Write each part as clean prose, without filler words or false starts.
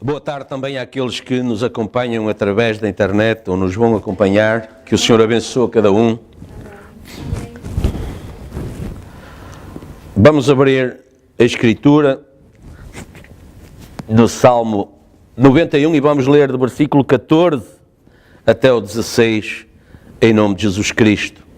Boa tarde também àqueles que nos acompanham através da internet ou nos vão acompanhar. Que o Senhor abençoe cada um. Vamos abrir a Escritura no Salmo 91 e vamos ler do versículo 14 até o 16, em nome de Jesus Cristo.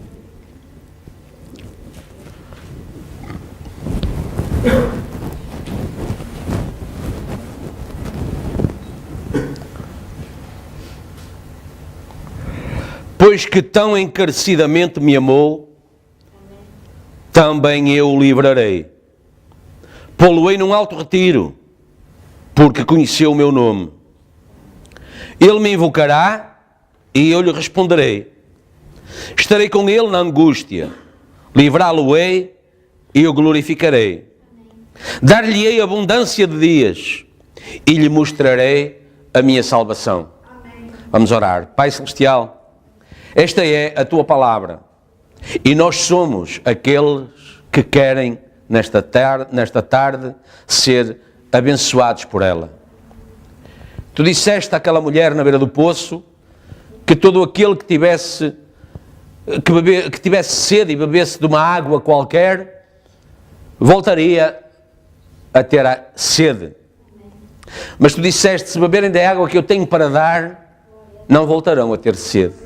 Pois que tão encarecidamente me amou, também eu o livrarei. Pô-lo-ei num alto retiro, porque conheceu o meu nome. Ele me invocará e eu lhe responderei. Estarei com ele na angústia, livrá-lo-ei e o glorificarei. Dar-lhe-ei abundância de dias e lhe mostrarei a minha salvação. Vamos orar. Pai Celestial, esta é a Tua palavra e nós somos aqueles que querem nesta tarde ser abençoados por ela. Tu disseste àquela mulher na beira do poço que todo aquele que tivesse sede e bebesse de uma água qualquer voltaria a ter a sede. Mas tu disseste, se beberem da água que eu tenho para dar, não voltarão a ter sede.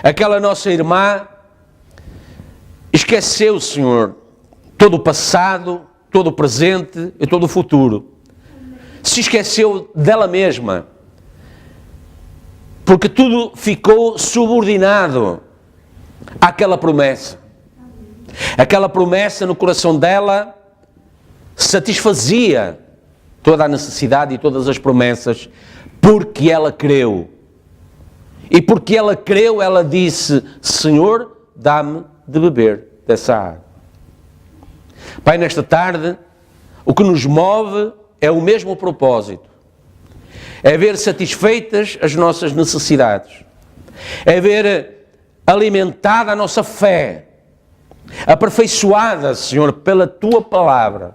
Aquela nossa irmã esqueceu, Senhor, todo o passado, todo o presente e todo o futuro. Se esqueceu dela mesma, porque tudo ficou subordinado àquela promessa. Aquela promessa no coração dela satisfazia toda a necessidade e todas as promessas, porque ela creu. E porque ela creu, ela disse, Senhor, dá-me de beber dessa água. Pai, nesta tarde, o que nos move é o mesmo propósito. É ver satisfeitas as nossas necessidades. É ver alimentada a nossa fé. Aperfeiçoada, Senhor, pela Tua palavra.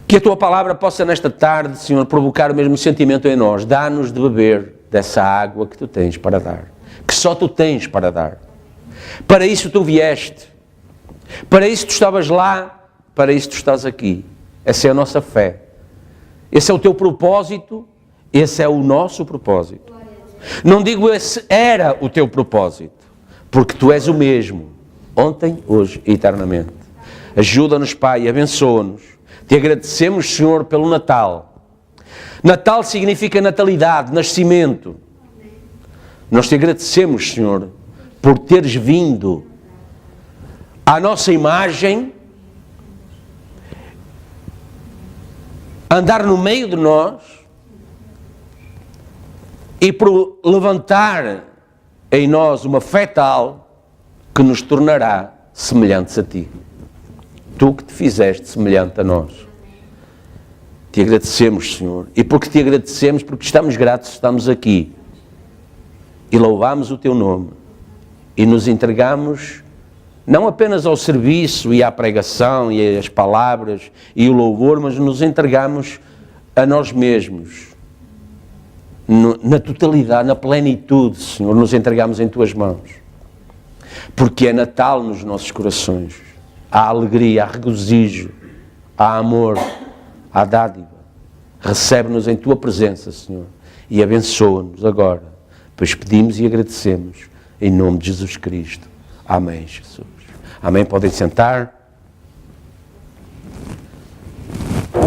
Que a Tua palavra possa nesta tarde, Senhor, provocar o mesmo sentimento em nós. Dá-nos de beber dessa água que Tu tens para dar. Que só Tu tens para dar. Para isso Tu vieste. Para isso Tu estavas lá. Para isso Tu estás aqui. Essa é a nossa fé. Esse é o Teu propósito. Esse é o nosso propósito. Não digo esse era o Teu propósito. Porque Tu és o mesmo. Ontem, hoje e eternamente. Ajuda-nos, Pai. Abençoa-nos. Te agradecemos, Senhor, pelo Natal. Natal significa natalidade, nascimento. Nós te agradecemos, Senhor, por teres vindo à nossa imagem, andar no meio de nós e por levantar em nós uma fé tal que nos tornará semelhantes a Ti. Tu que te fizeste semelhante a nós. Te agradecemos, Senhor, e porque te agradecemos, porque estamos gratos, estamos aqui e louvamos o Teu nome e nos entregamos não apenas ao serviço e à pregação e às palavras e o louvor, mas nos entregamos a nós mesmos, na totalidade, na plenitude, Senhor, nos entregamos em Tuas mãos, porque é Natal nos nossos corações, há alegria, há regozijo, há amor, há dádiva. Recebe-nos em Tua presença, Senhor, e abençoa-nos agora, pois pedimos e agradecemos, em nome de Jesus Cristo. Amém, Jesus. Amém. Podem sentar.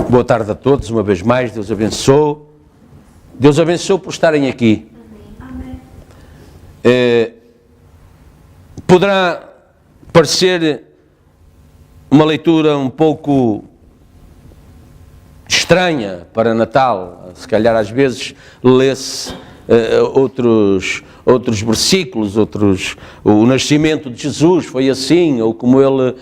Boa tarde a todos, uma vez mais, Deus abençoe. Deus abençoe por estarem aqui. Amém. Poderá parecer uma leitura um pouco estranha para Natal, se calhar às vezes lê-se outros versículos, o nascimento de Jesus foi assim, ou como ele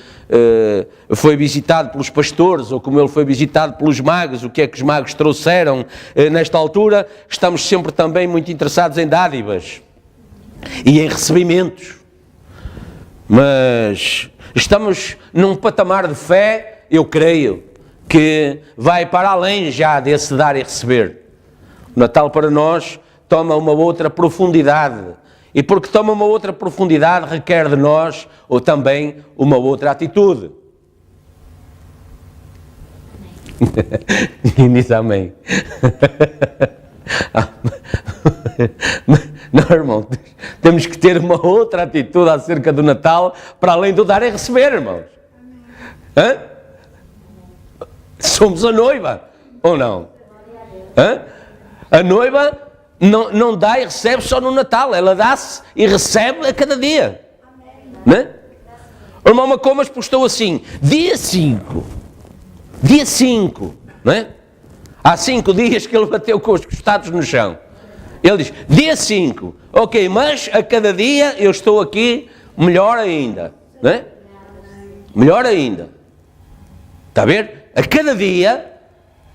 foi visitado pelos pastores, ou como ele foi visitado pelos magos, o que é que os magos trouxeram. Nesta altura estamos sempre também muito interessados em dádivas e em recebimentos, mas estamos num patamar de fé, eu creio, que vai para além já desse dar e receber. O Natal para nós toma uma outra profundidade. E porque toma uma outra profundidade, requer de nós ou também uma outra atitude. Ninguém diz amém. Não, irmão, temos que ter uma outra atitude acerca do Natal, para além do dar e receber, irmãos. Hã? Somos a noiva, ou não? Hã? A noiva não dá e recebe só no Natal, ela dá-se e recebe a cada dia. Né? O irmão Macomas postou assim, dia 5, não é? Há 5 dias que ele bateu com os costados no chão. Ele diz, dia 5, ok, mas a cada dia eu estou aqui, melhor ainda, não é? Melhor ainda. Está a ver? A cada dia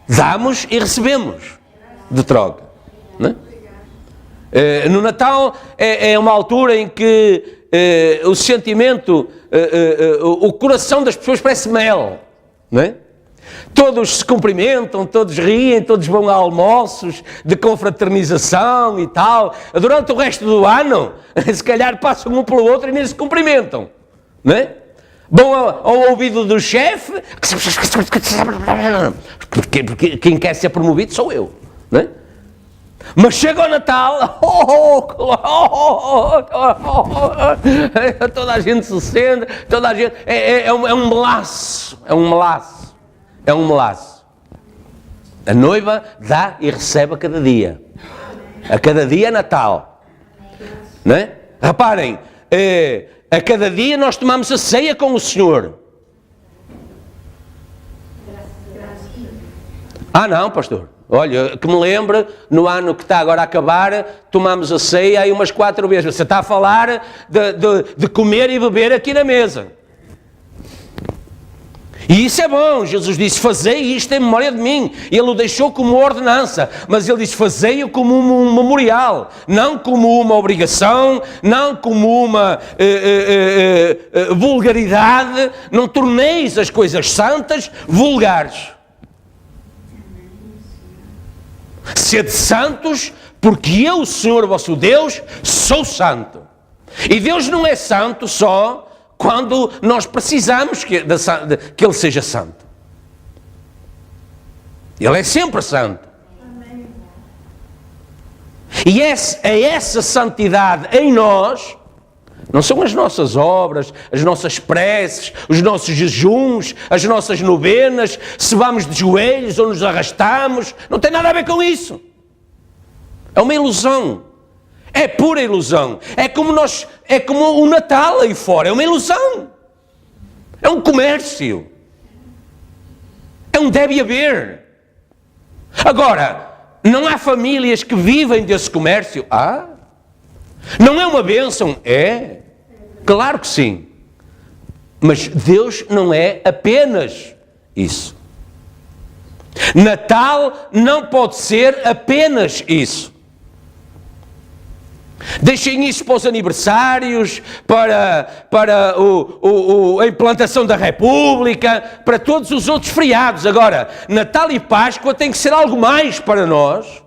damos e recebemos de troca. Não é? No Natal é uma altura em que o sentimento, o coração das pessoas parece mel, não é? Todos se cumprimentam, todos riem, todos vão a almoços de confraternização e tal. Durante o resto do ano, se calhar passam um pelo outro e nem se cumprimentam, não é? Vão ao ouvido do chefe, porque quem quer ser promovido sou eu, não é? Mas chega o Natal, toda a gente se sente, toda a gente, é um melaço. A noiva dá e recebe a cada dia. A cada dia é Natal. Não é? Reparem, a cada dia nós tomamos a ceia com o Senhor. Ah não, pastor. Olha, que me lembro, no ano que está agora a acabar, tomamos a ceia aí umas 4 vezes. Você está a falar de comer e beber aqui na mesa. E isso é bom. Jesus disse, fazei isto em memória de mim. Ele o deixou como ordenança, mas ele disse, fazei-o como um memorial, não como uma obrigação, não como uma vulgaridade. Não torneis as coisas santas vulgares. Sede santos, porque eu, o Senhor vosso Deus, sou santo. E Deus não é santo só quando nós precisamos que Ele seja santo. Ele é sempre santo. E é essa santidade em nós, não são as nossas obras, as nossas preces, os nossos jejuns, as nossas novenas, se vamos de joelhos ou nos arrastamos, não tem nada a ver com isso. É uma ilusão. É pura ilusão. É como o Natal aí fora, é uma ilusão. É um comércio. É um deve haver. Agora, não há famílias que vivem desse comércio? Não é uma bênção? É. Claro que sim. Mas Deus não é apenas isso. Natal não pode ser apenas isso. Deixem isso para os aniversários, para a implantação da República, para todos os outros feriados. Agora, Natal e Páscoa tem que ser algo mais para nós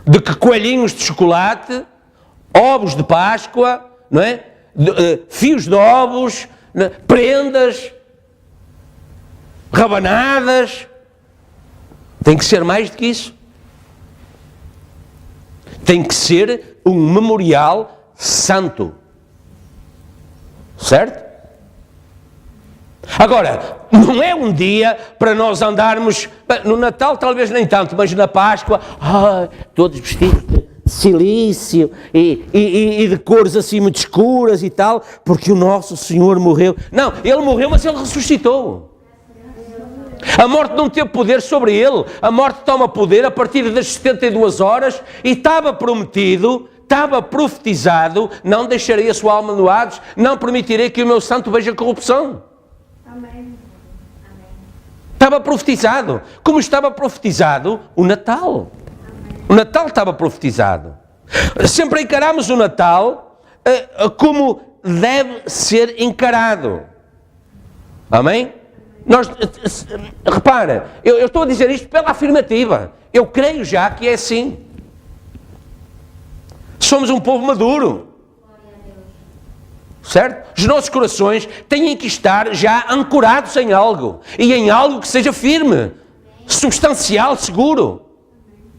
do que coelhinhos de chocolate, ovos de Páscoa, não é? Fios de ovos, né? Prendas, rabanadas. Tem que ser mais do que isso. Tem que ser um memorial santo. Certo? Agora, não é um dia para nós andarmos, no Natal talvez nem tanto, mas na Páscoa, todos vestidos de silício e de cores assim muito escuras e tal, porque o nosso Senhor morreu. Não, Ele morreu, mas Ele ressuscitou. A morte não teve poder sobre Ele. A morte toma poder a partir das 72 horas e estava prometido, estava profetizado, não deixarei a sua alma no Hades, não permitirei que o meu santo veja corrupção. Amém. Estava profetizado. Como estava profetizado o Natal. O Natal estava profetizado. Sempre encaramos o Natal como deve ser encarado. Amém? Repara, eu estou a dizer isto pela afirmativa. Eu creio já que é assim. Somos um povo maduro. Certo? Os nossos corações têm que estar já ancorados em algo. E em algo que seja firme, substancial, seguro.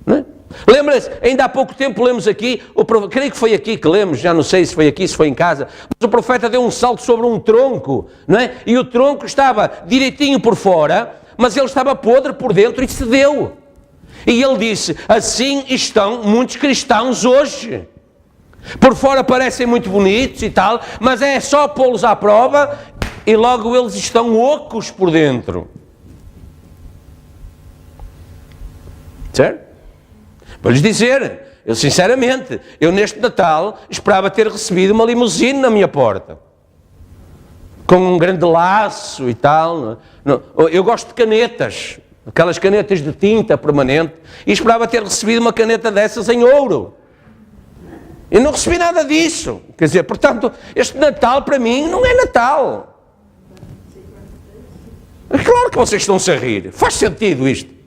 Não é? Lembra-se, ainda há pouco tempo lemos aqui, creio que foi aqui que lemos, já não sei se foi aqui, se foi em casa, mas o profeta deu um salto sobre um tronco, não é? E o tronco estava direitinho por fora, mas ele estava podre por dentro e cedeu. E ele disse, assim estão muitos cristãos hoje. Por fora parecem muito bonitos e tal, mas é só pô-los à prova e logo eles estão ocos por dentro. Certo? Vou-lhes dizer, eu sinceramente, eu neste Natal esperava ter recebido uma limusine na minha porta. Com um grande laço e tal. Eu gosto de canetas, aquelas canetas de tinta permanente, e esperava ter recebido uma caneta dessas em ouro. Eu não recebi nada disso. Quer dizer, portanto, este Natal para mim não é Natal. É claro que vocês estão-se a rir. Faz sentido isto.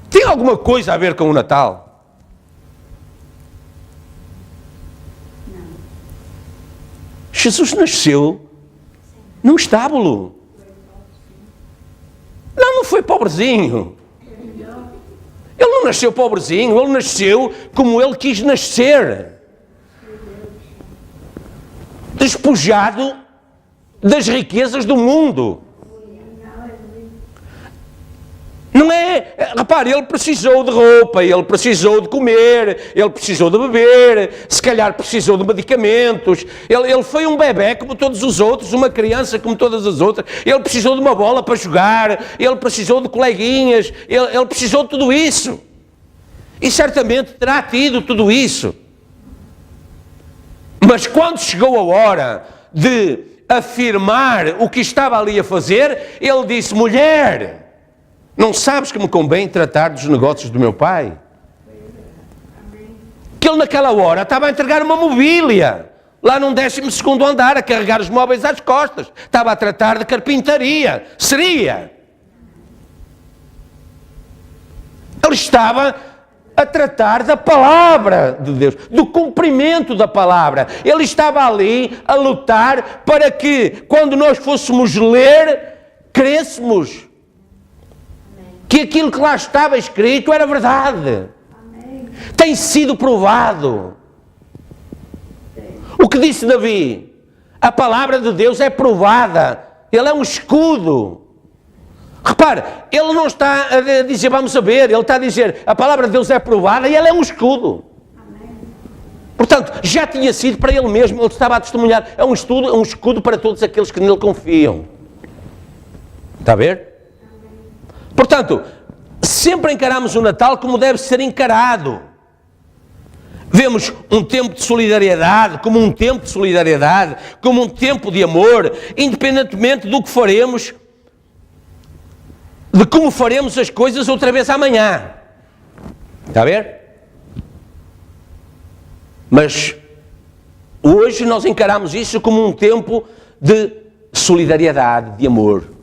Tem alguma coisa a ver com o Natal? Não. Jesus nasceu num estábulo. Não foi pobrezinho. Ele não nasceu pobrezinho, ele nasceu como ele quis nascer. Despojado das riquezas do mundo. Não é, repare, ele precisou de roupa, ele precisou de comer, ele precisou de beber, se calhar precisou de medicamentos, ele foi um bebé como todos os outros, uma criança como todas as outras, ele precisou de uma bola para jogar, ele precisou de coleguinhas, ele precisou de tudo isso. E certamente terá tido tudo isso. Mas quando chegou a hora de afirmar o que estava ali a fazer, ele disse, mulher, não sabes que me convém tratar dos negócios do meu pai? Que ele naquela hora estava a entregar uma mobília, lá num 12º andar, a carregar os móveis às costas. Estava a tratar de carpintaria. Seria. Ele estava a tratar da palavra de Deus, do cumprimento da palavra. Ele estava ali a lutar para que, quando nós fôssemos ler, crêssemos que aquilo que lá estava escrito era verdade. Amém. Tem sido provado. O que disse Davi? A palavra de Deus é provada. Ele é um escudo. Repare, ele não está a dizer vamos saber, ele está a dizer a palavra de Deus é provada e ele é um escudo. Amém. Portanto, já tinha sido para ele mesmo, ele estava a testemunhar. É um escudo para todos aqueles que nele confiam. Está a ver? Portanto, sempre encaramos o Natal como deve ser encarado. Vemos um tempo de solidariedade, como um tempo de solidariedade, como um tempo de amor, independentemente do que faremos, de como faremos as coisas outra vez amanhã. Está a ver? Mas hoje nós encaramos isso como um tempo de solidariedade, de amor.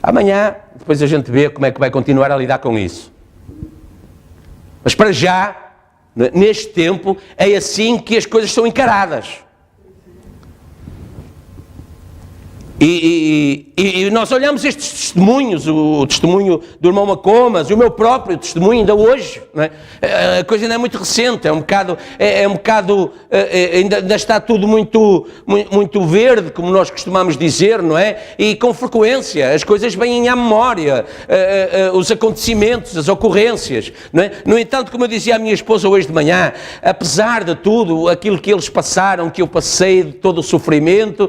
Amanhã, depois a gente vê como é que vai continuar a lidar com isso. Mas para já, neste tempo, é assim que as coisas são encaradas. E nós olhamos estes testemunhos, o testemunho do irmão Macomas, e o meu próprio testemunho ainda hoje, não é? A coisa ainda é muito recente, ainda está tudo muito verde, como nós costumamos dizer, não é? E com frequência as coisas vêm à memória, os acontecimentos, as ocorrências, não é? No entanto, como eu dizia à minha esposa hoje de manhã, apesar de tudo, aquilo que eles passaram, que eu passei, de todo o sofrimento,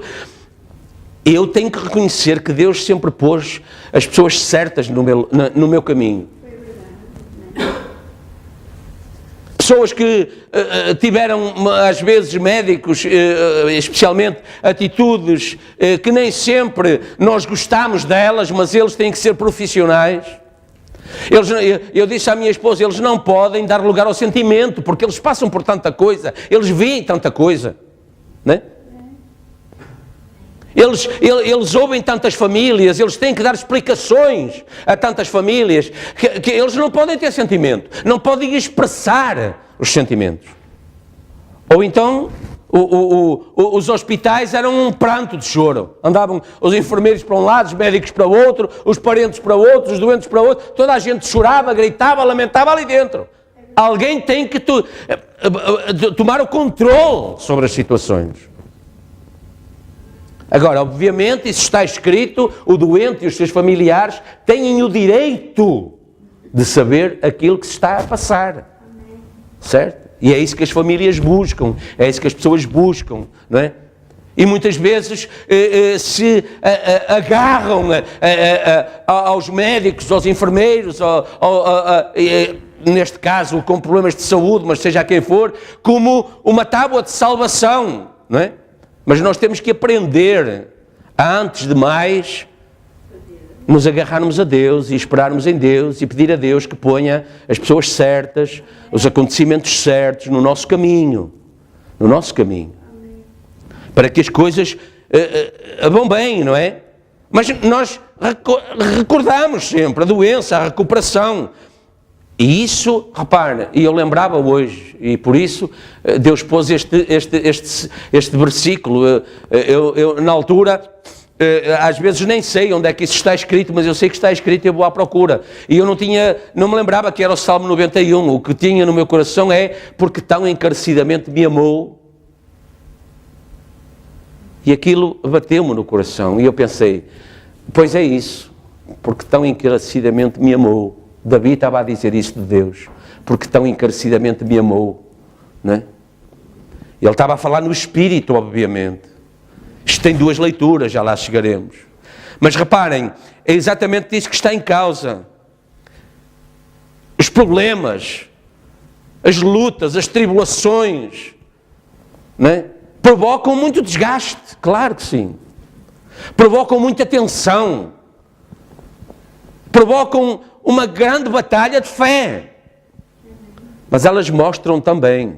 eu tenho que reconhecer que Deus sempre pôs as pessoas certas no meu caminho. Pessoas que tiveram, às vezes, médicos, especialmente, atitudes que nem sempre nós gostamos delas, mas eles têm que ser profissionais. Eu disse à minha esposa, eles não podem dar lugar ao sentimento, porque eles passam por tanta coisa, eles veem tanta coisa, não é? Eles ouvem tantas famílias, eles têm que dar explicações a tantas famílias, que eles não podem ter sentimento, não podem expressar os sentimentos. Ou então, os hospitais eram um pranto de choro. Andavam os enfermeiros para um lado, os médicos para o outro, os parentes para o outro, os doentes para o outro, toda a gente chorava, gritava, lamentava ali dentro. Alguém tem que tomar o controle sobre as situações. Agora, obviamente, isso está escrito, o doente e os seus familiares têm o direito de saber aquilo que se está a passar. Certo? E é isso que as famílias buscam, é isso que as pessoas buscam, não é? E muitas vezes se agarram aos médicos, aos enfermeiros, neste caso com problemas de saúde, mas seja quem for, como uma tábua de salvação, não é? Mas nós temos que aprender a, antes de mais, nos agarrarmos a Deus e esperarmos em Deus e pedir a Deus que ponha as pessoas certas, os acontecimentos certos no nosso caminho. No nosso caminho. Para que as coisas vão bem, não é? Mas nós recordamos sempre a doença, a recuperação. E isso, repare, e eu lembrava hoje, e por isso Deus pôs este versículo. Eu na altura, às vezes nem sei onde é que isso está escrito, mas eu sei que está escrito e eu vou à procura. E eu não me lembrava que era o Salmo 91. O que tinha no meu coração é: porque tão encarecidamente me amou. E aquilo bateu-me no coração. E eu pensei, pois é isso, porque tão encarecidamente me amou. Davi estava a dizer isso de Deus, porque tão encarecidamente me amou, não é? Ele estava a falar no Espírito, obviamente. Isto tem duas leituras, já lá chegaremos. Mas reparem, é exatamente isso que está em causa. Os problemas, as lutas, as tribulações, não é? Provocam muito desgaste, claro que sim. Provocam muita tensão. Provocam uma grande batalha de fé. Mas elas mostram também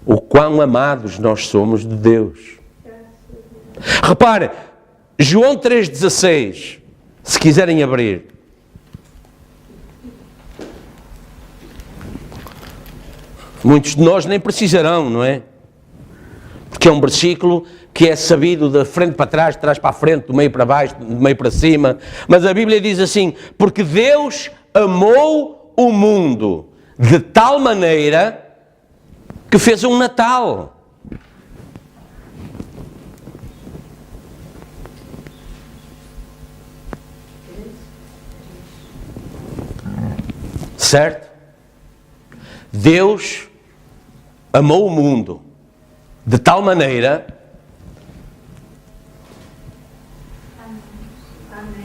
o quão amados nós somos de Deus. Repare, João 3,16, se quiserem abrir. Muitos de nós nem precisarão, não é? Porque é um versículo que é sabido de frente para trás, de trás para a frente, do meio para baixo, do meio para cima. Mas a Bíblia diz assim: porque Deus amou o mundo de tal maneira que fez um Natal. Certo? Deus amou o mundo de tal maneira. Amém.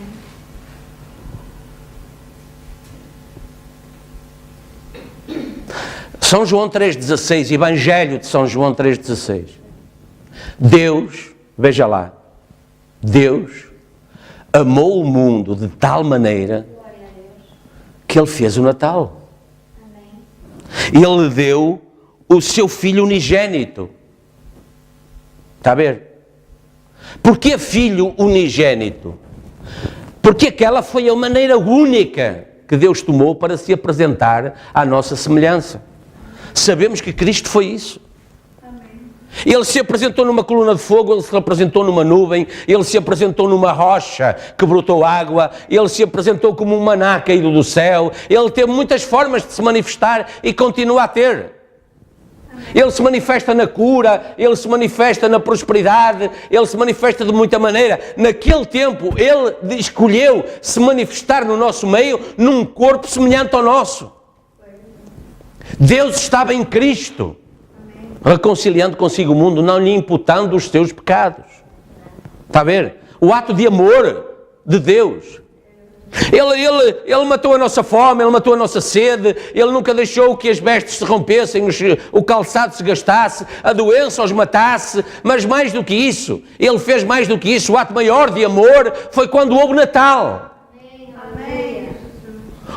São João 3,16, Evangelho de São João 3,16. Deus, veja lá, Deus amou o mundo de tal maneira que Ele fez o Natal. Ele deu o seu Filho unigênito. Está a ver? Porquê Filho unigênito? Porque aquela foi a maneira única que Deus tomou para se apresentar à nossa semelhança. Sabemos que Cristo foi isso. Ele se apresentou numa coluna de fogo, Ele se apresentou numa nuvem, Ele se apresentou numa rocha que brotou água, Ele se apresentou como um maná caído do céu. Ele teve muitas formas de se manifestar e continua a ter. Ele se manifesta na cura, Ele se manifesta na prosperidade, Ele se manifesta de muita maneira. Naquele tempo, Ele escolheu se manifestar no nosso meio num corpo semelhante ao nosso. Deus estava em Cristo, reconciliando consigo o mundo, não lhe imputando os seus pecados. Está a ver? O ato de amor de Deus. Ele matou a nossa fome, Ele matou a nossa sede, Ele nunca deixou que as vestes se rompessem, o calçado se gastasse, a doença os matasse, mas mais do que isso, Ele fez mais do que isso. O ato maior de amor foi quando houve Natal. Amém.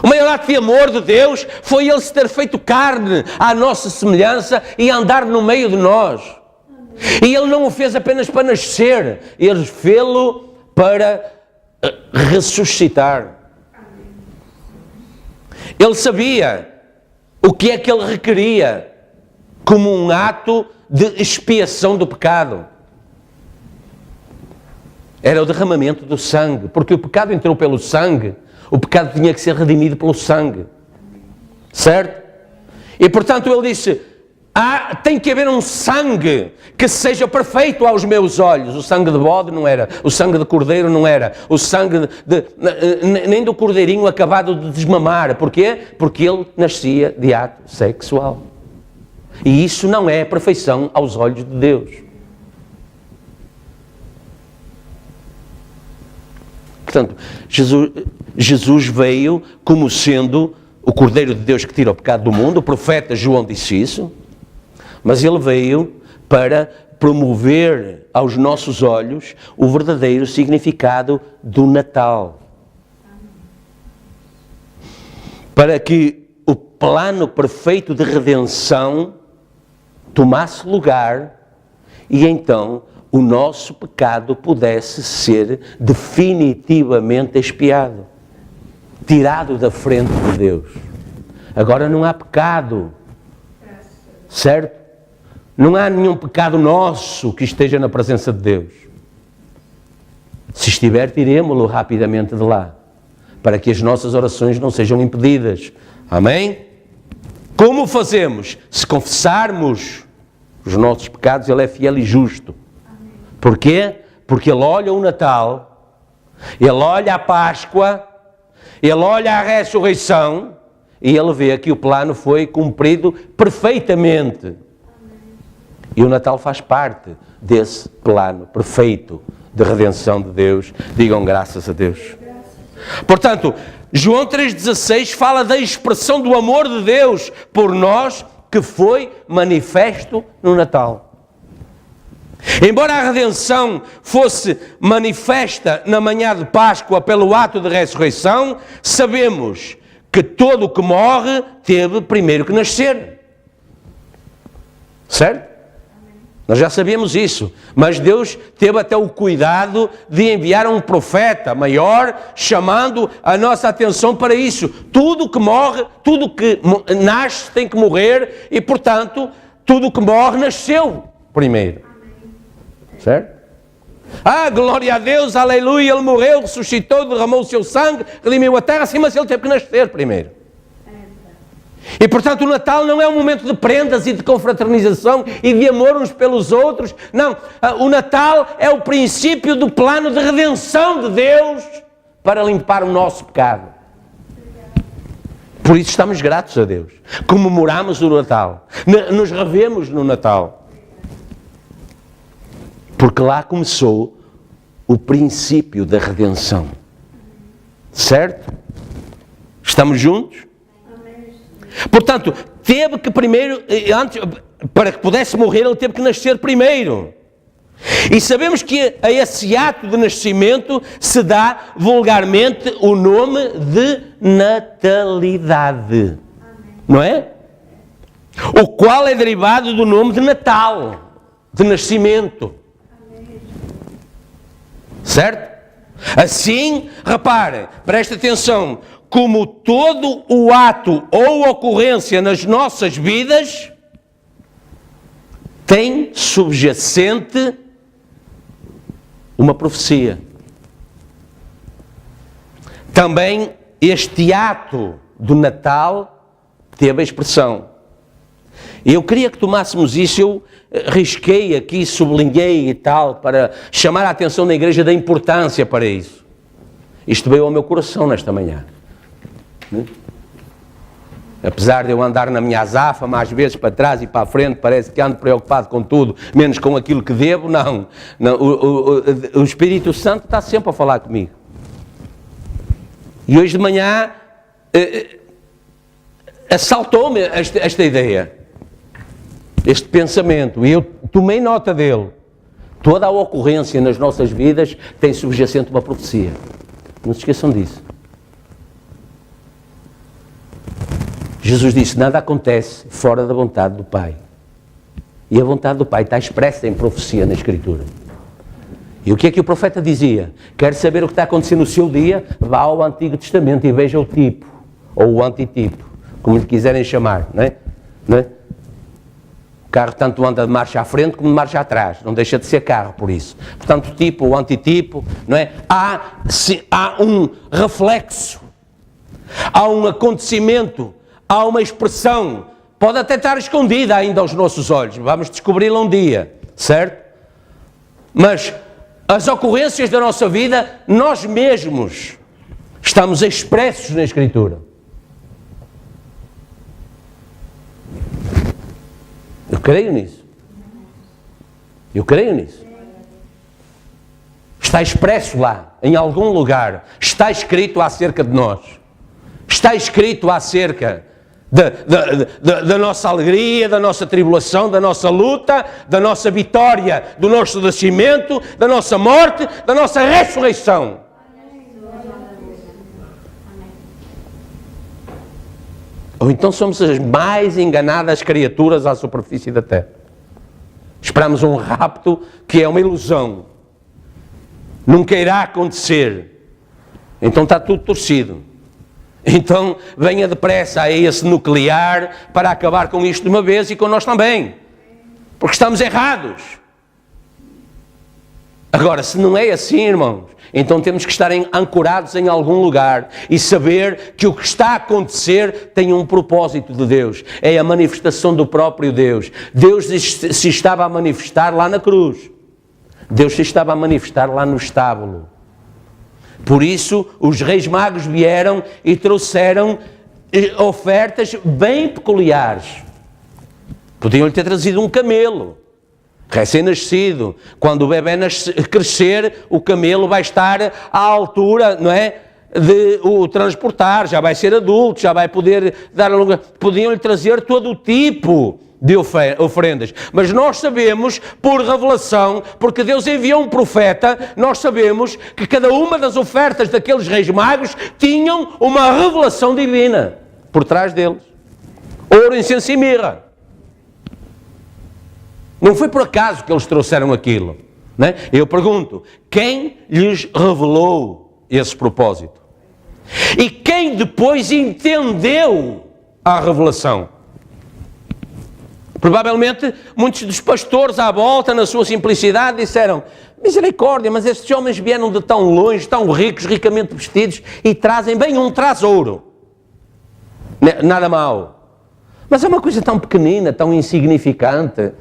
O maior ato de amor de Deus foi Ele se ter feito carne à nossa semelhança e andar no meio de nós. E Ele não o fez apenas para nascer, Ele fez-lo para ressuscitar. Ele sabia o que é que Ele requeria como um ato de expiação do pecado. Era o derramamento do sangue, porque o pecado entrou pelo sangue, o pecado tinha que ser redimido pelo sangue. Certo? E portanto Ele disse, tem que haver um sangue que seja perfeito aos meus olhos. O sangue de bode não era, o sangue de cordeiro não era, o sangue nem do cordeirinho acabado de desmamar. Porquê? Porque ele nascia de ato sexual. E isso não é perfeição aos olhos de Deus. Portanto, Jesus veio como sendo o Cordeiro de Deus que tira o pecado do mundo. O profeta João disse isso. Mas ele veio para promover aos nossos olhos o verdadeiro significado do Natal. Para que o plano perfeito de redenção tomasse lugar e então o nosso pecado pudesse ser definitivamente expiado, tirado da frente de Deus. Agora não há pecado, certo? Não há nenhum pecado nosso que esteja na presença de Deus. Se estiver, tiremo-lo rapidamente de lá, para que as nossas orações não sejam impedidas. Amém? Como fazemos? Se confessarmos os nossos pecados, Ele é fiel e justo. Porquê? Porque Ele olha o Natal, Ele olha a Páscoa, Ele olha a ressurreição e Ele vê que o plano foi cumprido perfeitamente. E o Natal faz parte desse plano perfeito de redenção de Deus. Digam graças a Deus. Portanto, João 3,16 fala da expressão do amor de Deus por nós que foi manifesto no Natal. Embora a redenção fosse manifesta na manhã de Páscoa pelo ato de ressurreição, sabemos que todo o que morre teve primeiro que nascer. Certo? Nós já sabíamos isso, mas Deus teve até o cuidado de enviar um profeta maior, chamando a nossa atenção para isso. Tudo que morre, tudo que nasce tem que morrer e, portanto, tudo que morre nasceu primeiro. Certo? Glória a Deus, aleluia, Ele morreu, ressuscitou, derramou o seu sangue, redimiu a terra, sim, mas Ele teve que nascer primeiro. E portanto o Natal não é um momento de prendas e de confraternização e de amor uns pelos outros. Não, o Natal é o princípio do plano de redenção de Deus para limpar o nosso pecado. Por isso estamos gratos a Deus. Comemoramos o Natal. Nos revemos no Natal. Porque lá começou o princípio da redenção. Certo? Estamos juntos? Portanto, teve que primeiro, antes, para que pudesse morrer, ele teve que nascer primeiro. E sabemos que a esse ato de nascimento se dá vulgarmente o nome de natalidade. Não é? O qual é derivado do nome de Natal, de nascimento. Certo? Assim, repare, preste atenção, como todo o ato ou ocorrência nas nossas vidas tem subjacente uma profecia. Também este ato do Natal teve a expressão. Eu queria que tomássemos isso, eu risquei aqui, sublinhei e tal, para chamar a atenção da igreja da importância para isso. Isto veio ao meu coração nesta manhã. Apesar de eu andar na minha azáfama, às vezes para trás e para a frente, parece que ando preocupado com tudo, menos com aquilo que devo, não. O Espírito Santo está sempre a falar comigo. E hoje de manhã assaltou-me esta ideia, este pensamento, e eu tomei nota dele. Toda a ocorrência nas nossas vidas tem subjacente uma profecia. Não se esqueçam disso. Jesus disse, nada acontece fora da vontade do Pai. E a vontade do Pai está expressa em profecia na Escritura. E o que é que o profeta dizia? Quer saber o que está acontecendo no seu dia? Vá ao Antigo Testamento e veja o tipo, ou o antitipo, como lhe quiserem chamar, não é? Não é? O carro tanto anda de marcha à frente como de marcha atrás, não deixa de ser carro por isso. Portanto, o tipo, o antitipo, não é? Há um reflexo, há um acontecimento, há uma expressão, pode até estar escondida ainda aos nossos olhos, vamos descobri-la um dia, certo? Mas as ocorrências da nossa vida, nós mesmos estamos expressos na Escritura. Eu creio nisso. Eu creio nisso. Está expresso lá, em algum lugar. Está escrito acerca de nós. Está escrito acerca da nossa alegria, da nossa tribulação, da nossa luta, da nossa vitória, do nosso nascimento, da nossa morte, da nossa ressurreição. Ou então somos as mais enganadas criaturas à superfície da Terra. Esperamos um rapto que é uma ilusão. Nunca irá acontecer. Então está tudo torcido. Então venha depressa a esse nuclear para acabar com isto de uma vez e com nós também. Porque estamos errados. Agora, se não é assim, irmãos, então temos que estar ancorados em algum lugar e saber que o que está a acontecer tem um propósito de Deus. É a manifestação do próprio Deus. Deus se estava a manifestar lá na cruz. Deus se estava a manifestar lá no estábulo. Por isso, os reis magos vieram e trouxeram ofertas bem peculiares. Podiam-lhe ter trazido um camelo, recém-nascido. Quando o bebê crescer, o camelo vai estar à altura, não é, de o transportar, já vai ser adulto, já vai poder dar... Podiam-lhe trazer todo o tipo de oferendas. Mas nós sabemos, por revelação, porque Deus enviou um profeta, nós sabemos que cada uma das ofertas daqueles reis magos tinham uma revelação divina por trás deles. Ouro, incenso e mirra. Não foi por acaso que eles trouxeram aquilo, não é? Eu pergunto, quem lhes revelou esse propósito? E quem depois entendeu a revelação? Provavelmente muitos dos pastores à volta, na sua simplicidade, disseram: misericórdia, mas estes homens vieram de tão longe, tão ricos, ricamente vestidos, e trazem bem um traz ouro. Nada mal. Mas é uma coisa tão pequenina, tão insignificante.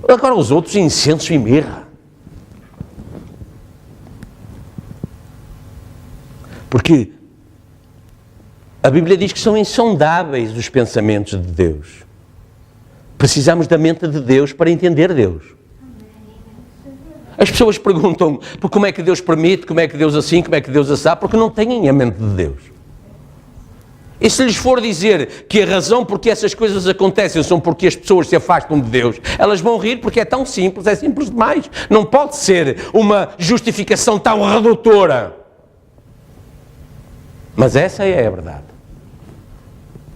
Agora os outros, incenso e mirra. Porque a Bíblia diz que são insondáveis os pensamentos de Deus. Precisamos da mente de Deus para entender Deus. As pessoas perguntam como é que Deus permite, como é que Deus assim, como é que Deus assá, porque não têm a mente de Deus. E se lhes for dizer que a razão porque essas coisas acontecem são porque as pessoas se afastam de Deus, elas vão rir porque é tão simples, é simples demais. Não pode ser uma justificação tão redutora. Mas essa é a verdade.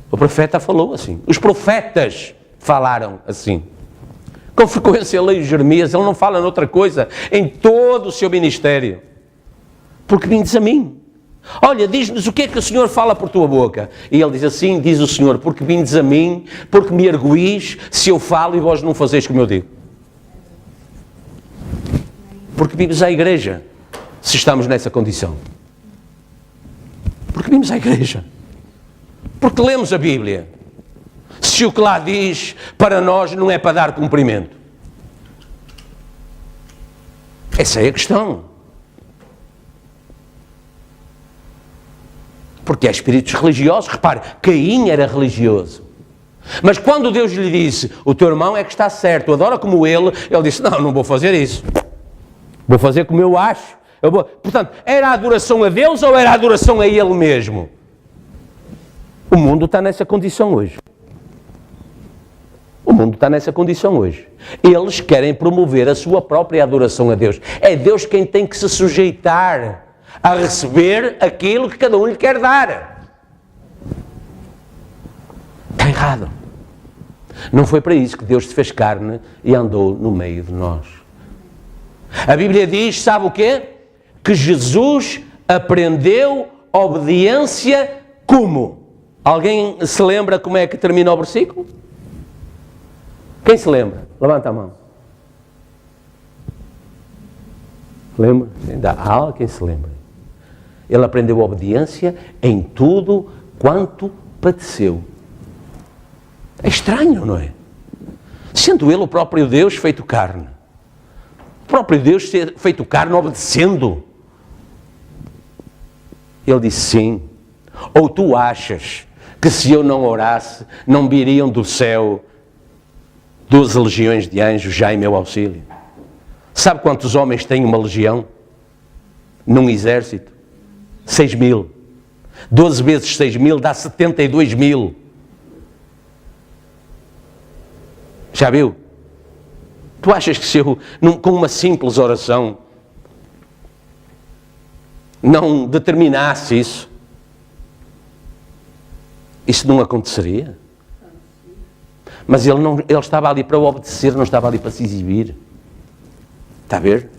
O profeta falou assim. Os profetas falaram assim. Com frequência eu leio Jeremias, ele não fala noutra coisa em todo o seu ministério. Porque vindes a mim. Olha, diz-nos o que é que o Senhor fala por tua boca. E ele diz assim, diz o Senhor, porque vindes a mim, porque me arguís se eu falo e vós não fazeis como eu digo. Porque vimos à igreja, se estamos nessa condição. Porque vimos à igreja. Porque lemos a Bíblia. Se o que lá diz para nós não é para dar cumprimento. Essa é a questão. Porque há espíritos religiosos. Repare, Caim era religioso. Mas quando Deus lhe disse, o teu irmão é que está certo, adora como ele disse, não vou fazer isso. Vou fazer como eu acho. Portanto, era a adoração a Deus ou era a adoração a ele mesmo? O mundo está nessa condição hoje. O mundo está nessa condição hoje. Eles querem promover a sua própria adoração a Deus. É Deus quem tem que se sujeitar a receber aquilo que cada um lhe quer dar. Está errado. Não foi para isso que Deus se fez carne e andou no meio de nós. A Bíblia diz, sabe o quê? Que Jesus aprendeu obediência como? Alguém se lembra como é que termina o versículo? Quem se lembra? Levanta a mão. Lembra? Ainda há quem se lembra. Ele aprendeu obediência em tudo quanto padeceu. É estranho, não é? Sendo ele o próprio Deus feito carne. O próprio Deus ser feito carne obedecendo. Ele disse sim. Ou tu achas que se eu não orasse, não viriam do céu 12 legiões de anjos já em meu auxílio? Sabe quantos homens têm uma legião? Num exército? 6.000. 12 vezes 6.000 dá 72.000. Já viu? Tu achas que se eu, com uma simples oração, não determinasse isso, isso não aconteceria? Mas ele estava ali para obedecer, não estava ali para se exibir. Está a ver?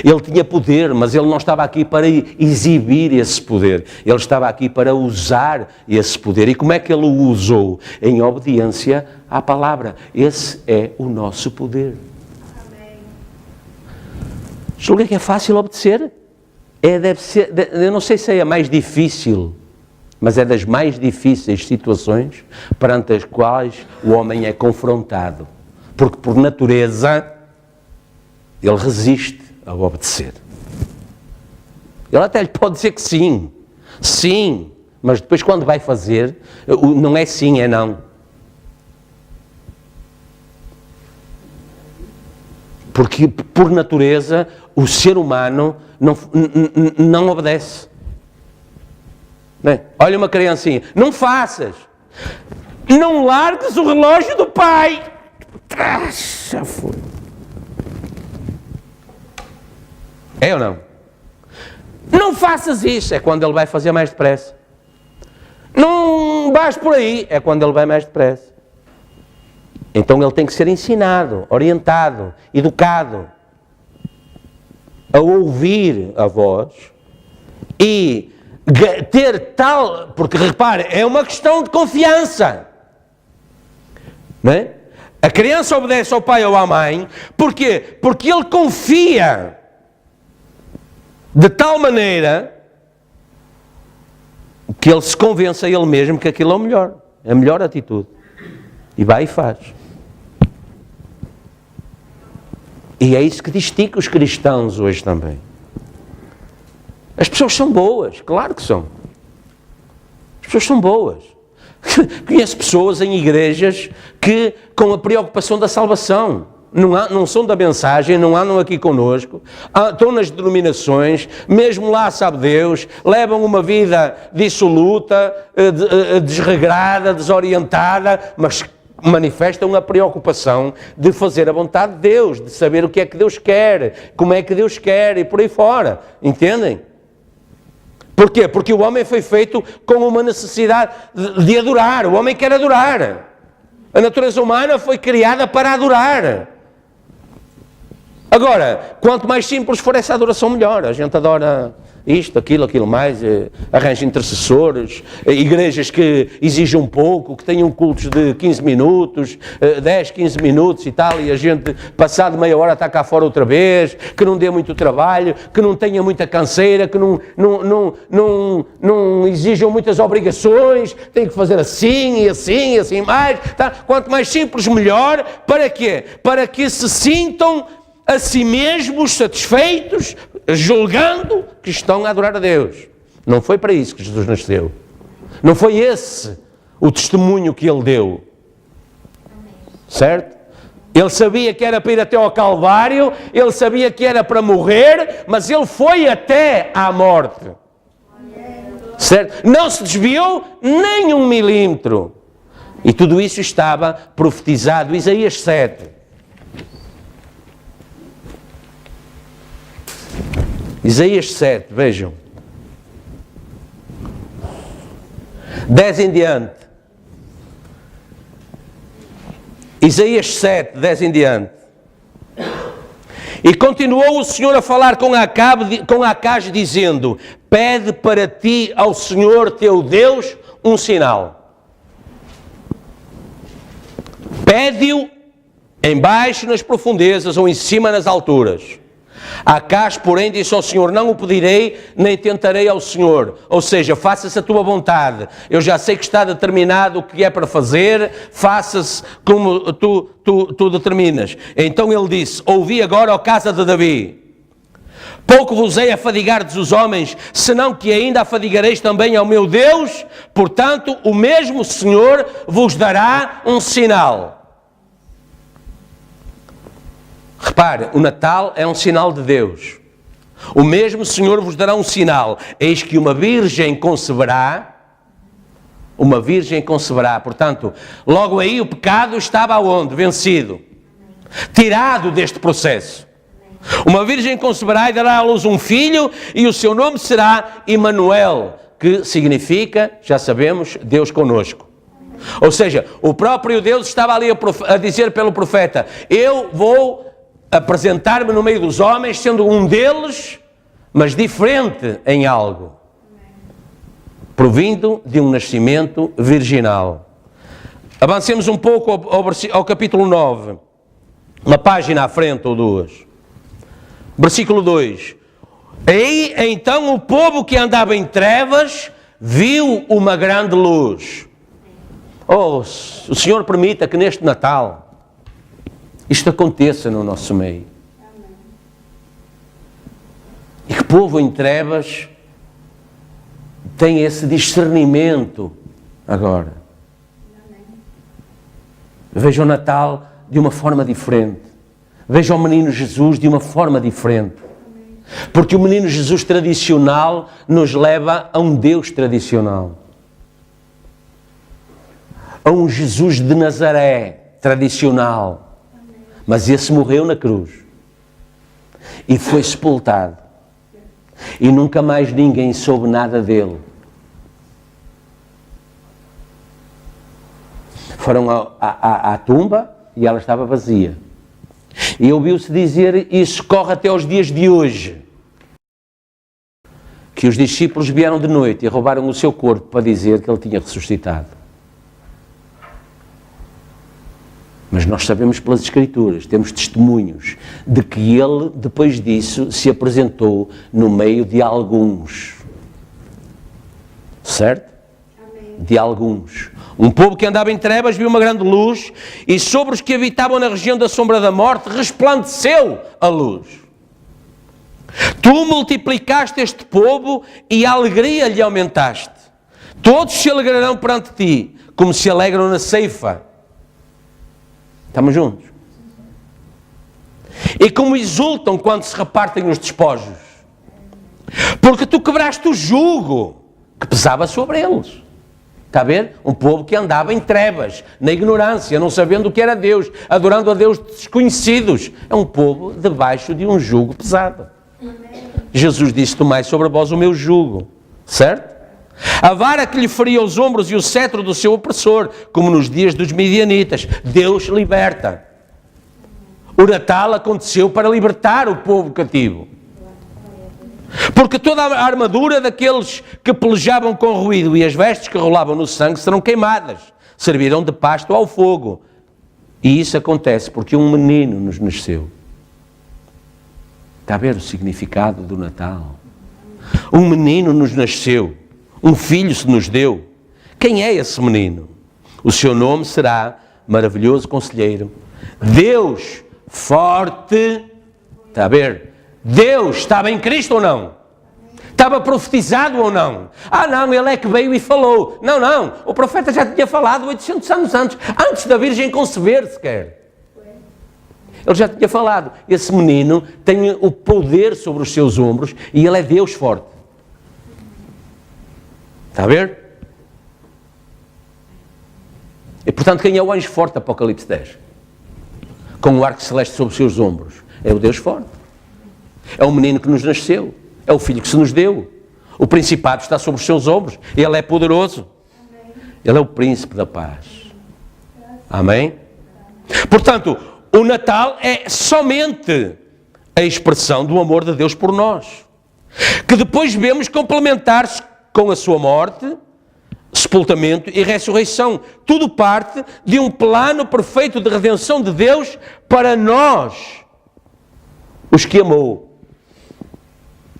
Ele tinha poder, mas ele não estava aqui para exibir esse poder. Ele estava aqui para usar esse poder. E como é que ele o usou? Em obediência à palavra. Esse é o nosso poder. Amém. Julga que é fácil obedecer? Deve ser, eu não sei se é a mais difícil, mas é das mais difíceis situações perante as quais o homem é confrontado. Porque por natureza ele resiste a obedecer. Ele até lhe pode dizer que sim, sim, mas depois quando vai fazer, não é sim, é não. Porque por natureza o ser humano não obedece. Bem, olha uma criancinha, não faças, não largues o relógio do pai. Já foi. É ou não? Não faças isso, é quando ele vai fazer mais depressa. Não vais por aí, é quando ele vai mais depressa. Então ele tem que ser ensinado, orientado, educado a ouvir a voz e ter tal... Porque repare, é uma questão de confiança. Não é? A criança obedece ao pai ou à mãe, porquê? Porque ele confia de tal maneira que ele se convence a ele mesmo que aquilo é o melhor, a melhor atitude. E vai e faz. E é isso que distingue os cristãos hoje também. As pessoas são boas, claro que são. As pessoas são boas. Conheço pessoas em igrejas que, com a preocupação da salvação, não são da mensagem, não andam aqui connosco, estão nas denominações, mesmo lá sabe Deus, levam uma vida dissoluta, desregrada, desorientada, mas manifestam a preocupação de fazer a vontade de Deus, de saber o que é que Deus quer, como é que Deus quer e por aí fora, entendem? Porquê? Porque o homem foi feito com uma necessidade de adorar, o homem quer adorar, a natureza humana foi criada para adorar. Agora, quanto mais simples for essa adoração, melhor. A gente adora isto, aquilo mais, arranja intercessores, igrejas que exijam pouco, que tenham cultos de 15 minutos, 10, 15 minutos e tal, e a gente, passado meia hora, está cá fora outra vez, que não dê muito trabalho, que não tenha muita canseira, que não exijam muitas obrigações, tem que fazer assim e assim e assim mais. Tá? Quanto mais simples, melhor. Para quê? Para que se sintam a si mesmos satisfeitos, julgando que estão a adorar a Deus. Não foi para isso que Jesus nasceu. Não foi esse o testemunho que ele deu. Certo? Ele sabia que era para ir até ao Calvário, ele sabia que era para morrer, mas ele foi até à morte. Certo? Não se desviou nem 1 milímetro. E tudo isso estava profetizado. Isaías 7. Isaías 7, vejam. 10 em diante. Isaías 7, 10 em diante. E continuou o Senhor a falar com Acaz, dizendo: pede para ti ao Senhor teu Deus um sinal. Pede-o embaixo nas profundezas ou em cima nas alturas. Acaz, porém, disse ao Senhor: não o pedirei, nem tentarei ao Senhor. Ou seja, faça-se a tua vontade. Eu já sei que está determinado o que é para fazer, faça-se como tu determinas. Então ele disse: ouvi agora, ó casa de Davi. Pouco vos hei afadigardes os homens, senão que ainda afadigareis também ao meu Deus. Portanto, o mesmo Senhor vos dará um sinal. Repare, o Natal é um sinal de Deus. O mesmo Senhor vos dará um sinal. Eis que uma virgem conceberá. Portanto, logo aí o pecado estava aonde? Vencido. Tirado deste processo. Uma virgem conceberá e dará à luz um filho, e o seu nome será Emanuel, que significa, já sabemos, Deus conosco. Ou seja, o próprio Deus estava ali a dizer pelo profeta: eu vou apresentar-me no meio dos homens, sendo um deles, mas diferente em algo, provindo de um nascimento virginal. Avancemos um pouco ao capítulo 9, uma página à frente ou duas. Versículo 2. Aí então o povo que andava em trevas viu uma grande luz. Oh, o Senhor permita que neste Natal isto aconteça no nosso meio. E que o povo em trevas tem esse discernimento agora. Veja o Natal de uma forma diferente. Veja o menino Jesus de uma forma diferente. Porque o menino Jesus tradicional nos leva a um Deus tradicional. A um Jesus de Nazaré tradicional. Mas esse morreu na cruz. E foi sepultado. E nunca mais ninguém soube nada dele. Foram à tumba e ela estava vazia. E ouviu-se dizer, isso corre até aos dias de hoje, que os discípulos vieram de noite e roubaram o seu corpo para dizer que ele tinha ressuscitado. Mas nós sabemos pelas Escrituras, temos testemunhos de que ele, depois disso, se apresentou no meio de alguns. Certo? Amém. De alguns. Um povo que andava em trevas viu uma grande luz, e sobre os que habitavam na região da sombra da morte resplandeceu a luz. Tu multiplicaste este povo e a alegria lhe aumentaste. Todos se alegrarão perante ti, como se alegram na ceifa. Estamos juntos? E como exultam quando se repartem os despojos. Porque tu quebraste o jugo que pesava sobre eles. Está a ver? Um povo que andava em trevas, na ignorância, não sabendo o que era Deus, adorando a Deus desconhecidos. É um povo debaixo de um jugo pesado. Jesus disse: tomai sobre vós o meu jugo. Certo? A vara que lhe feria os ombros e o cetro do seu opressor, como nos dias dos midianitas. Deus liberta. O Natal aconteceu para libertar o povo cativo. Porque toda a armadura daqueles que pelejavam com ruído e as vestes que rolavam no sangue serão queimadas, servirão de pasto ao fogo. E isso acontece porque um menino nos nasceu. Está a ver o significado do Natal? Um menino nos nasceu. Um filho se nos deu. Quem é esse menino? O seu nome será Maravilhoso Conselheiro, Deus Forte. Está a ver? Deus estava em Cristo ou não? Estava profetizado ou não? Ah não, ele é que veio e falou. Não, não, o profeta já tinha falado 800 anos antes da Virgem conceber sequer. Ele já tinha falado. Esse menino tem o poder sobre os seus ombros e ele é Deus Forte. Está a ver? E portanto, quem é o anjo forte? Apocalipse 10. Com o arco celeste sobre os seus ombros. É o Deus forte. É o menino que nos nasceu. É o filho que se nos deu. O principado está sobre os seus ombros. Ele é poderoso. Ele é o príncipe da paz. Amém? Portanto, o Natal é somente a expressão do amor de Deus por nós, que depois vemos complementar-se com a sua morte, sepultamento e ressurreição. Tudo parte de um plano perfeito de redenção de Deus para nós, os que amou.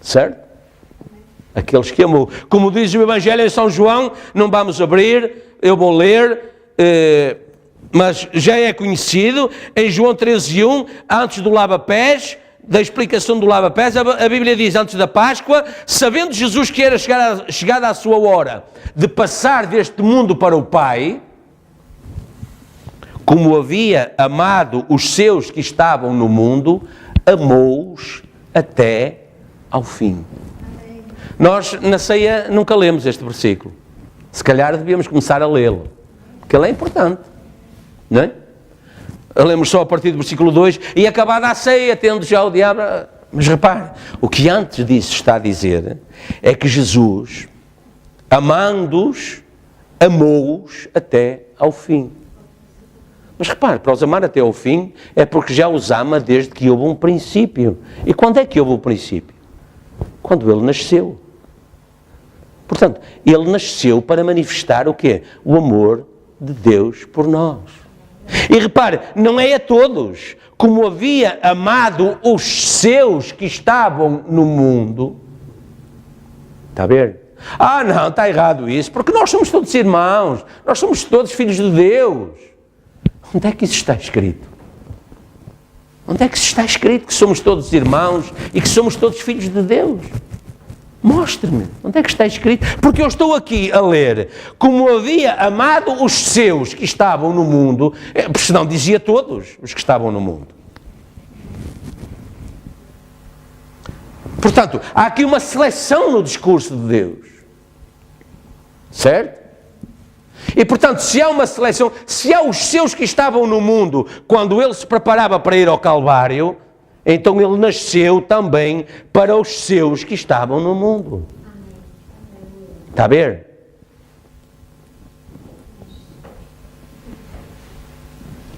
Certo? Aqueles que amou. Como diz o Evangelho em São João, não vamos abrir, eu vou ler, mas já é conhecido, em João 13:1, antes do lava-pés, da explicação do lava-pés, a Bíblia diz, antes da Páscoa, sabendo Jesus que era chegada a sua hora de passar deste mundo para o Pai, como havia amado os seus que estavam no mundo, amou-os até ao fim. Nós, na ceia, nunca lemos este versículo. Se calhar devíamos começar a lê-lo, porque ele é importante, não é? Lemos só a partir do versículo 2, e acabada a ceia, tendo já o diabo... Mas repare, o que antes disso está a dizer é que Jesus, amando-os, amou-os até ao fim. Mas repare, para os amar até ao fim, é porque já os ama desde que houve um princípio. E quando é que houve o princípio? Quando ele nasceu. Portanto, ele nasceu para manifestar o quê? O amor de Deus por nós. E repare, não é a todos, como havia amado os seus que estavam no mundo. Está a ver? Ah, não, está errado isso, porque nós somos todos irmãos, nós somos todos filhos de Deus. Onde é que isso está escrito? Onde é que está escrito que somos todos irmãos e que somos todos filhos de Deus? Mostre-me, onde é que está escrito? Porque eu estou aqui a ler, como havia amado os seus que estavam no mundo, senão dizia todos os que estavam no mundo. Portanto, há aqui uma seleção no discurso de Deus. Certo? E portanto, se há uma seleção, se há os seus que estavam no mundo, quando ele se preparava para ir ao Calvário, então ele nasceu também para os seus que estavam no mundo. Está a ver?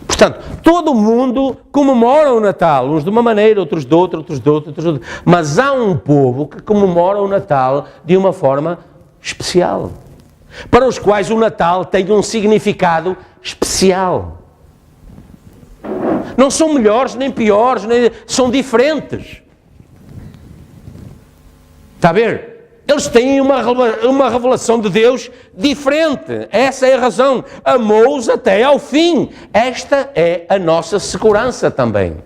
Portanto, todo mundo comemora o Natal, uns de uma maneira, outros de outra, outros de outra, outros de outra. Mas há um povo que comemora o Natal de uma forma especial, para os quais o Natal tem um significado especial. Não são melhores nem piores, são diferentes. Está a ver? Eles têm uma revelação de Deus diferente. Essa é a razão. Amou-os até ao fim. Esta é a nossa segurança também.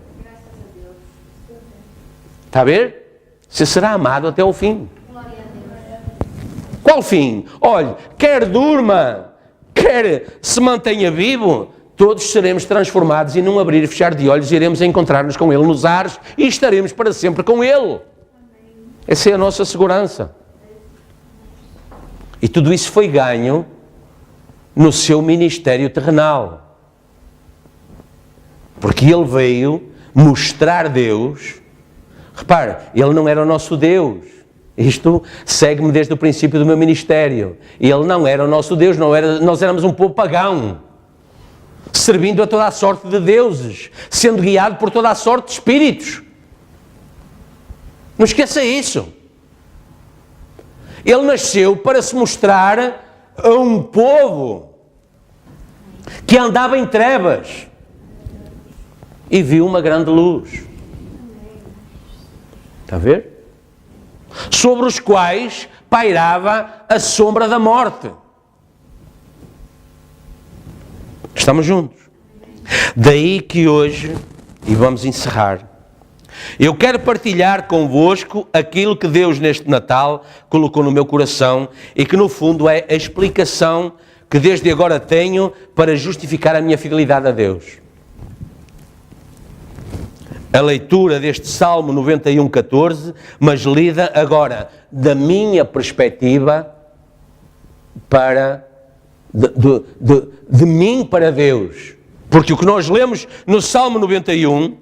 Está a ver? Você será amado até ao fim. Qual fim? Olhe, quer durma, quer se mantenha vivo, todos seremos transformados e num abrir e fechar de olhos iremos encontrar-nos com Ele nos ares e estaremos para sempre com Ele. Essa é a nossa segurança. E tudo isso foi ganho no seu ministério terrenal. Porque Ele veio mostrar Deus. Repare, Ele não era o nosso Deus. Isto segue-me desde o princípio do meu ministério. Ele não era o nosso Deus, nós éramos um povo pagão, servindo a toda a sorte de deuses, sendo guiado por toda a sorte de espíritos. Não esqueça isso. Ele nasceu para se mostrar a um povo que andava em trevas e viu uma grande luz. Está a ver? Sobre os quais pairava a sombra da morte. Estamos juntos. Daí que hoje, e vamos encerrar, eu quero partilhar convosco aquilo que Deus neste Natal colocou no meu coração e que no fundo é a explicação que desde agora tenho para justificar a minha fidelidade a Deus. A leitura deste Salmo 91:14, mas lida agora da minha perspectiva para de mim para Deus. Porque o que nós lemos no Salmo 91,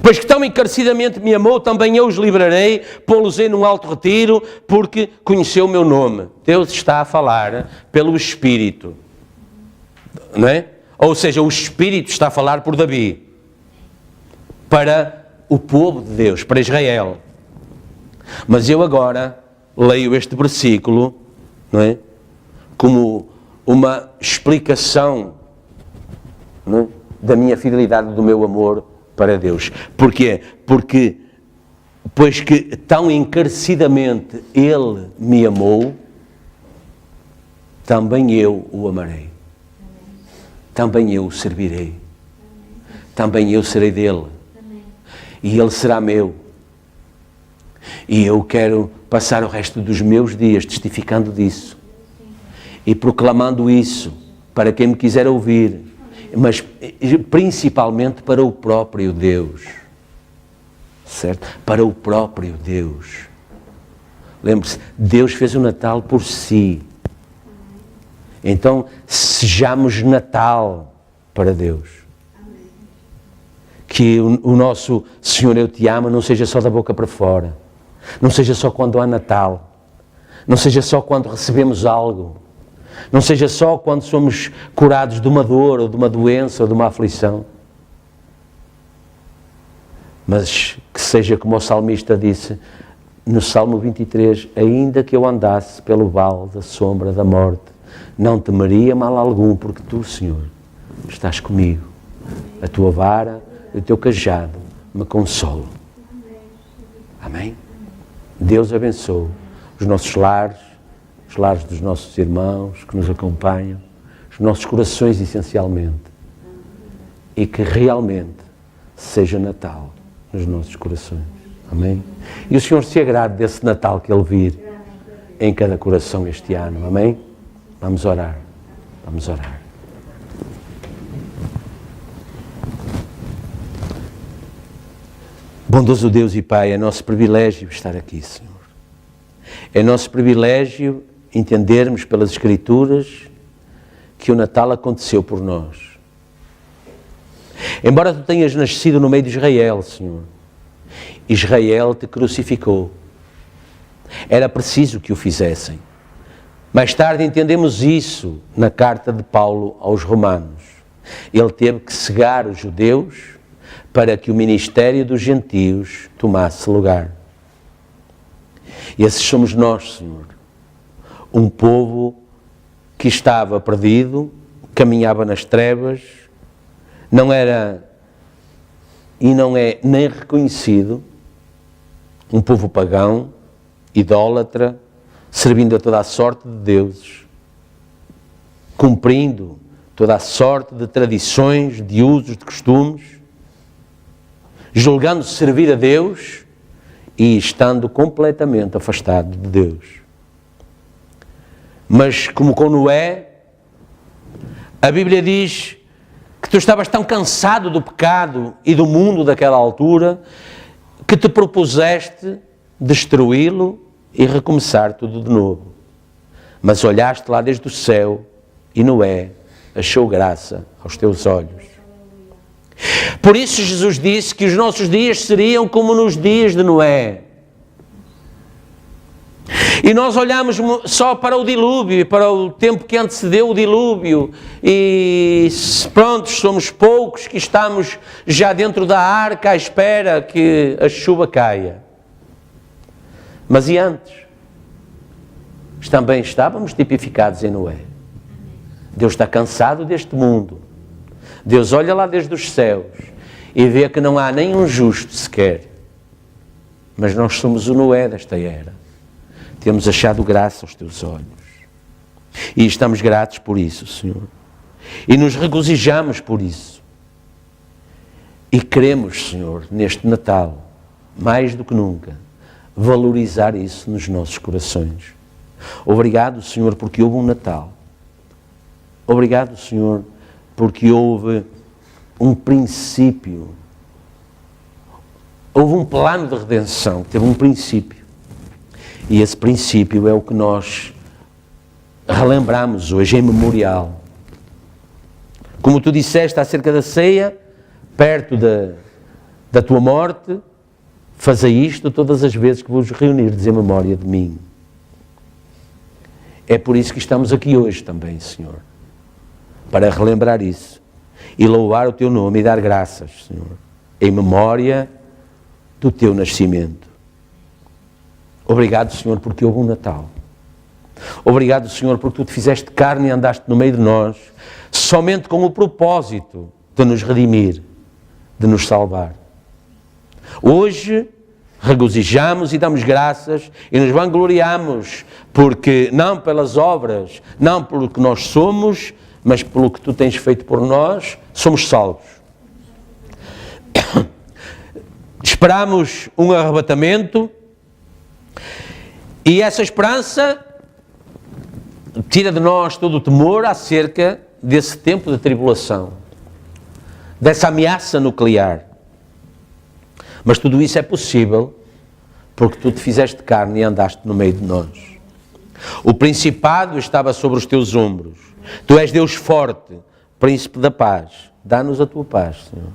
pois que tão encarecidamente me amou, também eu os livrarei, pô-los-ei num alto retiro, porque conheceu o meu nome. Deus está a falar pelo Espírito, não é? Ou seja, o Espírito está a falar por Davi para o povo de Deus, para Israel. Mas eu agora leio este versículo, não é? Como uma explicação, não é? Da minha fidelidade, do meu amor para Deus. Porquê? Porque, pois que tão encarecidamente Ele me amou, também eu o amarei. Também eu o servirei. Também eu serei dele. E ele será meu. E eu quero passar o resto dos meus dias testificando disso. E proclamando isso para quem me quiser ouvir. Mas principalmente para o próprio Deus. Certo? Para o próprio Deus. Lembre-se, Deus fez o Natal por si. Então, sejamos Natal para Deus. Que o nosso Senhor, eu te amo, não seja só da boca para fora. Não seja só quando há Natal. Não seja só quando recebemos algo. Não seja só quando somos curados de uma dor, ou de uma doença, ou de uma aflição. Mas que seja como o salmista disse no Salmo 23, ainda que eu andasse pelo vale da sombra da morte, não temeria mal algum, porque tu, Senhor, estás comigo. A tua vara e o teu cajado me consolam. Amém? Deus abençoe os nossos lares, os lares dos nossos irmãos que nos acompanham, os nossos corações essencialmente. E que realmente seja Natal nos nossos corações. Amém? E o Senhor se agrade desse Natal que Ele vir em cada coração este ano. Amém? Vamos orar. Vamos orar. Bondoso Deus e Pai, é nosso privilégio estar aqui, Senhor. É nosso privilégio entendermos pelas Escrituras que o Natal aconteceu por nós. Embora tu tenhas nascido no meio de Israel, Senhor, Israel te crucificou. Era preciso que o fizessem. Mais tarde entendemos isso na carta de Paulo aos Romanos. Ele teve que cegar os judeus para que o ministério dos gentios tomasse lugar. E esses somos nós, Senhor. Um povo que estava perdido, caminhava nas trevas, não era e não é nem reconhecido, um povo pagão, idólatra, servindo a toda a sorte de deuses, cumprindo toda a sorte de tradições, de usos, de costumes, julgando servir a Deus e estando completamente afastado de Deus. Mas como com Noé, a Bíblia diz que tu estavas tão cansado do pecado e do mundo daquela altura que te propuseste destruí-lo e recomeçar tudo de novo. Mas olhaste lá desde o céu e Noé achou graça aos teus olhos. Por isso Jesus disse que os nossos dias seriam como nos dias de Noé. E nós olhamos só para o dilúvio, para o tempo que antecedeu o dilúvio, e pronto, somos poucos que estamos já dentro da arca à espera que a chuva caia. Mas e antes? Também estávamos tipificados em Noé. Deus está cansado deste mundo. Deus olha lá desde os céus e vê que não há nenhum justo sequer. Mas nós somos o Noé desta era. Temos achado graça aos teus olhos. E estamos gratos por isso, Senhor. E nos regozijamos por isso. E queremos, Senhor, neste Natal, mais do que nunca, valorizar isso nos nossos corações. Obrigado, Senhor, porque houve um Natal. Obrigado, Senhor, porque houve um princípio. Houve um plano de redenção, teve um princípio. E esse princípio é o que nós relembramos hoje em memorial. Como tu disseste acerca da ceia, perto da tua morte, fazei isto todas as vezes que vos reunirdes em memória de mim. É por isso que estamos aqui hoje também, Senhor. Para relembrar isso. e louvar o teu nome e dar graças, Senhor, em memória do teu nascimento. Obrigado, Senhor, porque houve um Natal. Obrigado, Senhor, porque tu te fizeste carne e andaste no meio de nós, somente com o propósito de nos redimir, de nos salvar. Hoje, regozijamos e damos graças e nos vangloriamos, porque não pelas obras, não pelo que nós somos, mas pelo que tu tens feito por nós, somos salvos. Esperamos um arrebatamento e essa esperança tira de nós todo o temor acerca desse tempo de tribulação, dessa ameaça nuclear. Mas tudo isso é possível porque tu te fizeste carne e andaste no meio de nós. O principado estava sobre os teus ombros. Tu és Deus forte, príncipe da paz. Dá-nos a tua paz, Senhor.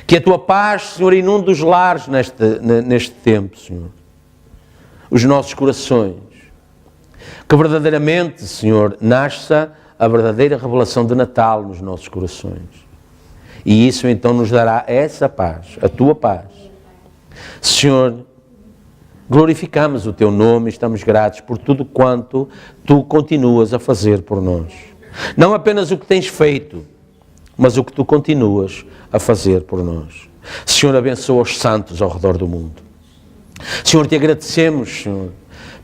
Que a tua paz, Senhor, inunde os lares neste tempo, Senhor. Os nossos corações. Que verdadeiramente, Senhor, nasça a verdadeira revelação de Natal nos nossos corações. E isso então nos dará essa paz, a tua paz. Senhor, glorificamos o teu nome e estamos gratos por tudo quanto tu continuas a fazer por nós. Não apenas o que tens feito, mas o que tu continuas a fazer por nós. Senhor, abençoa os santos ao redor do mundo. Senhor, te agradecemos, Senhor,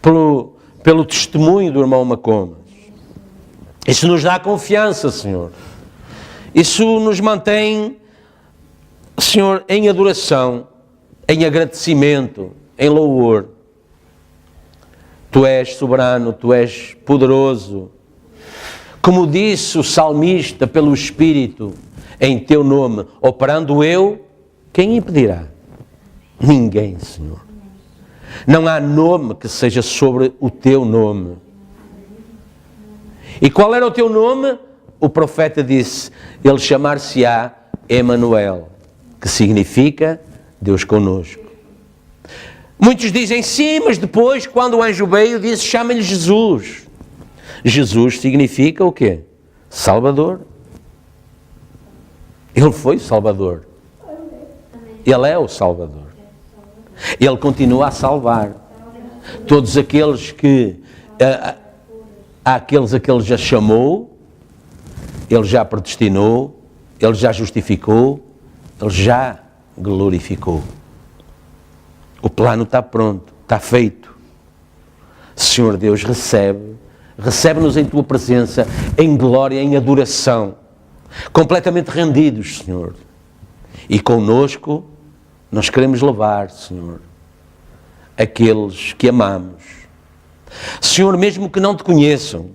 pelo testemunho do irmão Macomas. Isso nos dá confiança, Senhor. Isso nos mantém, Senhor, em adoração, em agradecimento, em louvor. Tu és soberano, tu és poderoso. Como disse o salmista pelo Espírito, em teu nome, operando eu, quem impedirá? Ninguém, Senhor. Não há nome que seja sobre o teu nome. E qual era o teu nome? O profeta disse, ele chamar-se-á Emanuel, que significa Deus conosco. Muitos dizem sim, mas depois, quando o anjo veio, disse, chama-lhe Jesus. Jesus significa o quê? Salvador. Ele foi o Salvador. Ele é o Salvador. Ele continua a salvar. Todos aqueles que... Aqueles a que ele já chamou, ele já predestinou, ele já justificou, ele já glorificou. O plano está pronto, está feito. Senhor Deus, recebe-nos em tua presença, em glória, em adoração, completamente rendidos, Senhor. E conosco nós queremos levar, Senhor, aqueles que amamos. Senhor, mesmo que não te conheçam,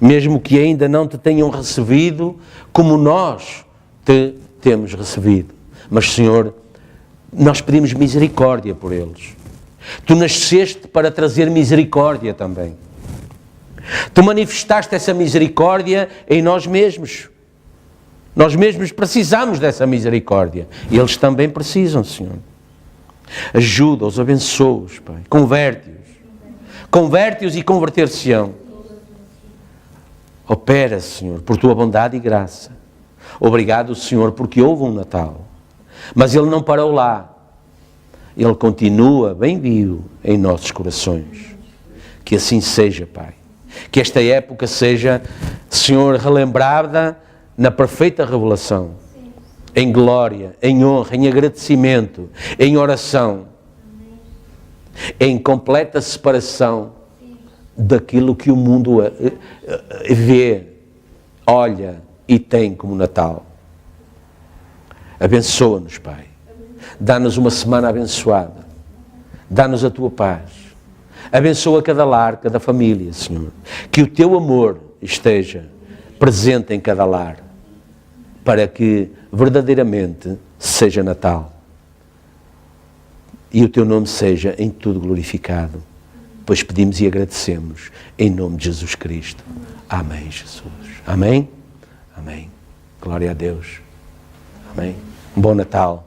mesmo que ainda não te tenham recebido como nós te temos recebido, mas, Senhor, nós pedimos misericórdia por eles. Tu nasceste para trazer misericórdia também. Tu manifestaste essa misericórdia em nós mesmos. Nós mesmos precisamos dessa misericórdia. E eles também precisam, Senhor. Ajuda-os, abençoa-os, Pai. Converte-os e converter-se-ão. Opera, Senhor, por tua bondade e graça. Obrigado, Senhor, porque houve um Natal. Mas ele não parou lá. Ele continua bem vivo em nossos corações. Que assim seja, Pai. Que esta época seja, Senhor, relembrada na perfeita revelação. Em glória, em honra, em agradecimento, em oração. Em completa separação daquilo que o mundo vê, olha e tem como Natal. Abençoa-nos, Pai. Dá-nos uma semana abençoada. Dá-nos a tua paz. Abençoa cada lar, cada família, Senhor. Que o teu amor esteja presente em cada lar, para que verdadeiramente seja Natal. E o teu nome seja em tudo glorificado. Pois pedimos e agradecemos em nome de Jesus Cristo. Amém, Jesus. Amém? Amém. Glória a Deus. Amém. Um bom Natal.